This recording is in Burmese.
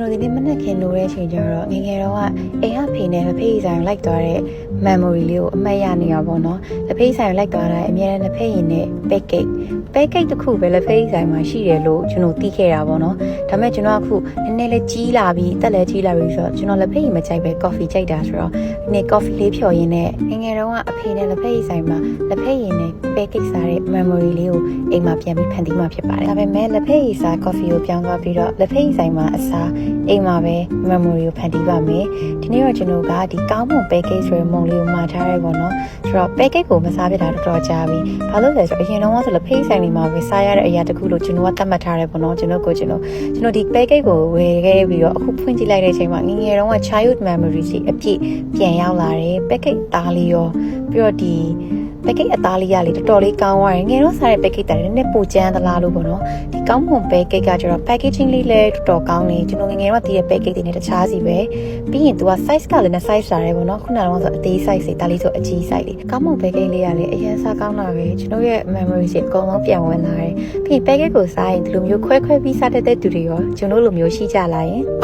ကျွန်တော်ဒီနေ့မနက်ခင်းနိုးတဲ့အချိန်ကျတော့ငယ်ငယ်တော့အိမ်ကဖေနဲ့လက်ဖေးဆိုင်လိုက်သွားတဲ့ memory လေးကိုအမှတ်ရနေရပါတော့။လက်ဖေးဆိုင်လိုက်သွားတာအများနဲ့လက်ဖေးရင်နဲ့ pancake တစ်ခုပဲလက်ဖေးဆိုင်မှာရှိတယ်လို့ကျွန်တော်သိခဲ့တာပေါ့နော်။ဒါပေမဲ့ကျွန်တော်အခုနည်းနည်းလေးကြီးလာပြီးတက်လည်းကြီးလာပြီဆိုတော့ကျွန်တော်လက်ဖေးရင်မကြိုက်ပဲ coffee ကြိုက်တာဆိုတော့ဒီနေ့ coffee လေးဖြော်ရင်းနဲ့ငယ်ငယ်တော့အဖေနဲ့လက်ဖေးဆိုင်မှာလက်ဖေးရင်နဲ့ pancake စားတဲ့ memory လေးကိုအိမ်မှာပြန်ပြီးဖန်တီးမှဖြစ်ပါတယ်။ဒါပေမဲ့လက်ဖေးစား coffee ကိုပြောင်းသွားပြီးတော့လက်ဖေးဆိုင်မှာအစားအိမ်မှာပဲ memory ကိုဖန်တီးပါမယ်ဒီနေ့တော့ကျွန်တော်ကဒီကောင်းမွန် package ဆိုတဲ့မုံလေးကိုမှာထားရဲပေါ့နော်ဆိုတော့ package ကိုမစားပြတာတော်တော်ကြာပြီဘာလို့လဲဆိုတော့အရင်တော့ဆိုလက်ဖေးဆိုင်လေးမှာပဲစားရတဲ့အရာတစ်ခုလို့ကျွန်တော်ကသတ်မှတ်ထားရဲပေါ့နော်ကျွန်တော်ဒီ package ကိုဝယ်ခဲ့ပြီးတော့အခုဖွင့်ကြည့်လိုက်တဲ့အချိန်မှာငယ်ငယ်တုန်းက childhood memories တွေအပြည့်ပြန်ရောက်လာတယ် package သားလေးရောပြီးတော့ဒီ package အသားလေးရလေတော်တော်လေးကောင်းသွားတယ်ငယ်တော့စားတဲ့ package တိုင်းနဲ့ပိုကျန်းသလားလို့ပေါ့နော်ဒီကောင်းမွန် package ကကျတော့ packaging လေးလည်းတော်တော်ကောင်းနေကျွန်တော်ငယ်ငယ်တော့တည်တဲ့ package တွေနဲ့တခြားစီပဲပြီးရင်သူက size ကလည်း size စားတယ်ပေါ့နော်ခုနကတော့ဆိုအသေး size တွေဒါလေးဆိုအကြီး size လေးကောင်းမွန် package လေးရလေအရင်စားကောင်းတာပဲကျွန်တော်ရဲ့ memory တွေအကုန်လုံးပြန်ဝင်လာတယ်ပြီး package ကိုစားရင်ဒီလိုမျိုးခွဲပြီးစားတတ်တဲ့သူတွေရောကျွန်တော်လိုမျိုးရှိကြလားယင်